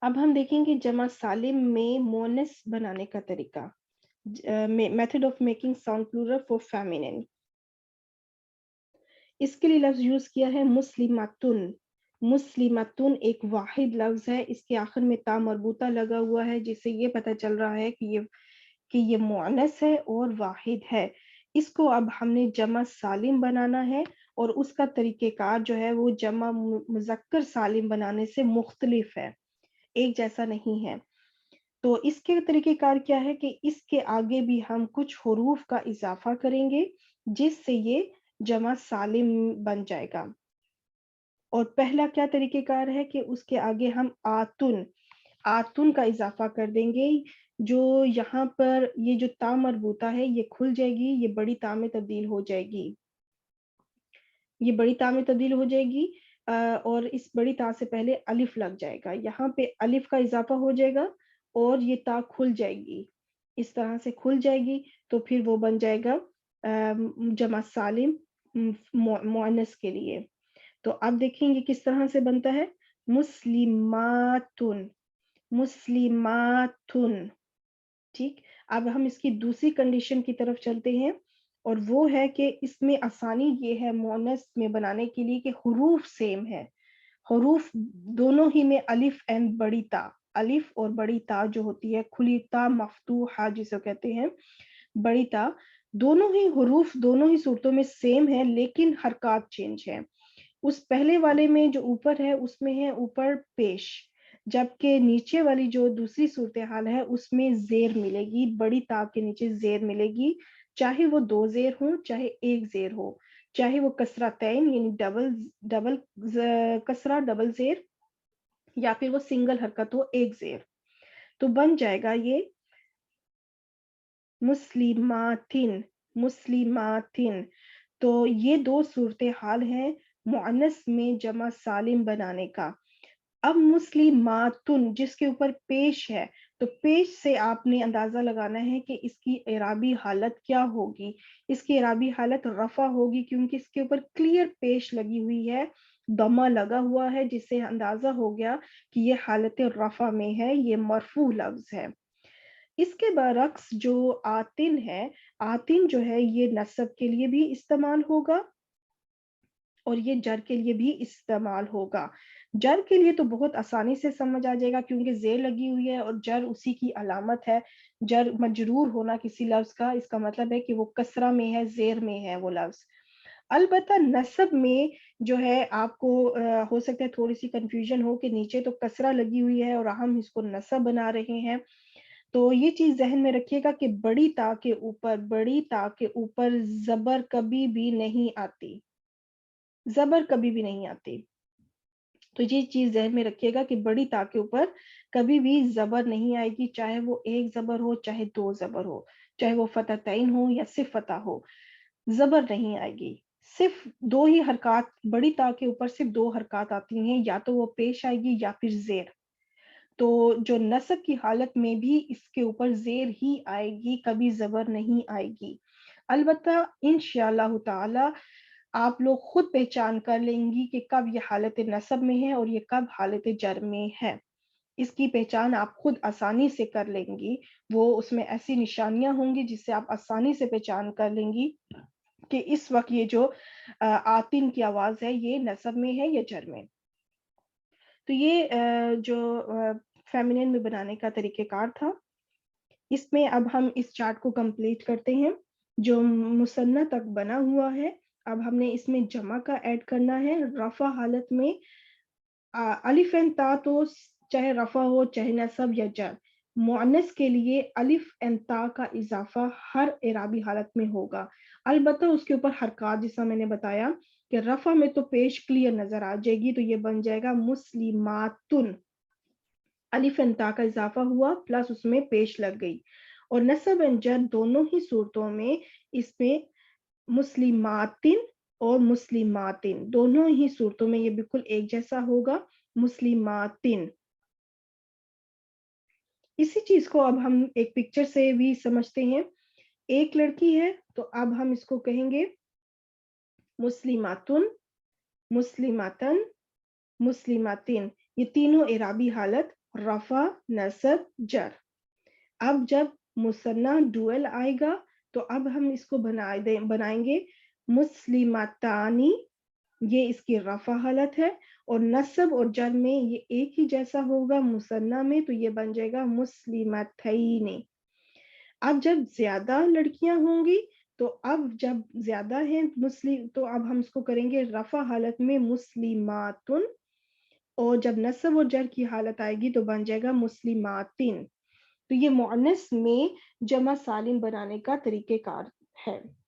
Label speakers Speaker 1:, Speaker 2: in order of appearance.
Speaker 1: अब हम देखेंगे जमा सालिम में मोनस बनाने का तरीका। Method of making sound plural for feminine. इसके लिए लफ्ज यूज किया है मुस्लिमातुन। मुस्लिमातुन एक वाहिद लफ्ज है, इसके आखिर में ता मरबूता लगा हुआ है, जिससे ये पता चल रहा है कि ये मुअन्नस है और वाहिद है। इसको अब हमने जमा सालिम बनाना है, और उसका तरीक़ेकार जो है वो जमा मुज़क्कर सालिम बनाने से मुख्तलिफ है, एक जैसा नहीं है। तो इसके तरीक़ेकार क्या है कि इसके आगे भी हम कुछ हुरूफ का इज़ाफ़ा करेंगे, जिससे ये जमा सालिम बन जाएगा। और पहला क्या तरीक़ेकार है कि उसके आगे हम आतुन का इज़ाफ़ा कर देंगे। जो यहाँ पर ये जो ता मरबूता है ये खुल जाएगी, ये बड़ी ता में तब्दील हो जाएगी। ये बड़ी ता में तब्दील हो जाएगी, और इस बड़ी ता से पहले अलिफ लग जाएगा। यहाँ पे अलिफ का इज़ाफ़ा हो जाएगा और ये ता खुल जाएगी। इस तरह से खुल जाएगी तो फिर वो बन जाएगा जमा सालिम मुअन्नस के लिए। तो अब देखेंगे किस तरह से बनता है। मुस्लिमातुन, मुस्लिमातुन। ठीक। अब हम इसकी दूसरी कंडीशन की तरफ चलते हैं, और वो है कि इसमें आसानी ये है मुअन्नस में बनाने के लिए कि हुरूफ सेम है। हुरूफ दोनों ही में अलिफ एंड बड़ी ता, अलिफ और बड़ी ता जो होती है, खुली ता मफ्तूहा जिसे कहते हैं, बड़ी ता, दोनों ही हुरूफ दोनों ही सूरतों में सेम है, लेकिन हरकत चेंज है। उस पहले वाले में जो ऊपर है उसमें है ऊपर पेश, जबकि नीचे वाली जो दूसरी सूरत-ए-हाल है उसमें ज़ेर मिलेगी, बड़ी ता के नीचे ज़ेर मिलेगी, चाहे वो 2 ज़ेर हों, चाहे 1 ज़ेर हो, चाहे वो कसरतैन यानी डबल डबल कसरा डबल ज़ेर, या फिर वो सिंगल हरकत हो 1 ज़ेर। तो बन जाएगा ये मुस्लिमातिन, मुस्लिमातिन। तो ये 2 सूरत-ए-हाल हैं मुअन्नस में जमा सालिम बनाने का। अब मुस्लिमातुन जिसके ऊपर पेश है, तो पेश से आपने अंदाज़ा लगाना है कि इसकी एराबी हालत क्या होगी। इसकी एराबी हालत रफ़ा होगी, क्योंकि इसके ऊपर क्लियर पेश लगी हुई है, दमा लगा हुआ है, जिससे अंदाज़ा हो गया कि ये हालत रफ़ा में है, ये मरफ़ू लफ्ज़ है। इसके बरअक्स जो आतिन है, आतिन जो है ये नस्ब के लिए भी इस्तेमाल होगा और ये जर के लिए भी इस्तेमाल होगा। जर के लिए तो बहुत आसानी से समझ आ जाएगा, क्योंकि ज़ेर लगी हुई है और जर उसी की अलामत है। जर मजरूर होना किसी लफ्ज़ का, इसका मतलब है कि वो कसरा में है, ज़ेर में है वो लफ्ज़। अलबत्ता नस्ब में जो है आपको हो सकता है थोड़ी-सी कन्फ्यूज़न हो कि नीचे तो कसरा लगी हुई है और हम इसको नस्ब बना रहे हैं। तो ये चीज़ ज़हन में रखिएगा कि बड़ी ता के ऊपर ज़बर कभी भी नहीं आती। ज़बर कभी भी नहीं आती। तो ये चीज़ ज़हन में रखिएगा कि बड़ी ता के ऊपर कभी भी ज़बर नहीं आएगी, चाहे वो 1 ज़बर हो, चाहे 2 ज़बर हो, चाहे वो फ़तहतैन हो या सिर्फ़ फ़तह हो, ज़बर नहीं आएगी। सिर्फ़ 2 ही हरकत बड़ी ता के ऊपर सिर्फ़ 2 हरकत आती हैं, या तो वो पेश आएगी या फिर ज़ेर। तो जो नस्ब की हालत में भी इसके ऊपर ज़ेर ही आएगी, कभी ज़बर नहीं आएगी। अलबत्ता इंशाअल्लाह ताला आप लोग खुद पहचान कर लेंगी कि कब ये हालत नस्ब में है और ये कब हालत जर में है। इसकी पहचान आप खुद आसानी से कर लेंगी। वो उसमें ऐसी निशानियाँ होंगी जिससे आप आसानी से पहचान कर लेंगी कि इस वक़्त ये जो आतिन की आवाज़ है ये नस्ब में है या जर में। तो ये जो फेमिनिन में बनाने का तरीक़ेकार था। इसमें अब हम इस चार्ट को कंप्लीट करते हैं। जो मुसन्ना तक बना हुआ है, अब हमने इसमें जमा का ऐड करना है। रफ़ा हालत में अलिफ एंड ता तो चाहे रफ़ा हो, चाहे नस्ब या जर, मुअन्नस के लिए अलिफ एंड ता का इज़ाफ़ा हर इराबी हालत में होगा। अलबत्ता उसके ऊपर हरकत, जैसा मैंने बताया कि रफ़ा में तो पेश क्लियर नज़र आ जाएगी, तो ये बन जाएगा मुस्लिमातुन। अलिफ एंड ता का इज़ाफ़ा हुआ प्लस उसमें पेश लग गई, और नस्ब एंड जर दोनों ही सूरतों में इसमें मुस्लिमातिन और मुस्लिमातिन दोनों ही सूरतों में ये बिल्कुल एक जैसा होगा, मुस्लिमातिन। इसी चीज़ को अब हम एक पिक्चर से भी समझते हैं। एक लड़की है, तो अब हम इसको कहेंगे मुस्लिमातुन, मुस्लिमातन, मुस्लिमातिन। ये तीनों इराबी हालत रफ़ा, नस्ब, जर। अब जब मुसन्ना डुअल आएगा तो अब हम इसको बनाएँगे मुस्लिमातानी, ये इसकी रफ़ा हालत है, और नस्ब और जर में ये एक ही जैसा होगा मुसन्ना में, तो ये बन जाएगा मुस्लिमतैनी। अब जब ज़्यादा लड़कियाँ होंगी, तो अब जब ज़्यादा हैं तो अब हम इसको करेंगे रफ़ा हालत में मुस्लिमातुन, और जब नस्ब और जर की हालत आएगी तो बन जाएगा मुस्लिमातिन। तो ये मुअन्नस में जमा सालिम बनाने का तरीक़ेकार है।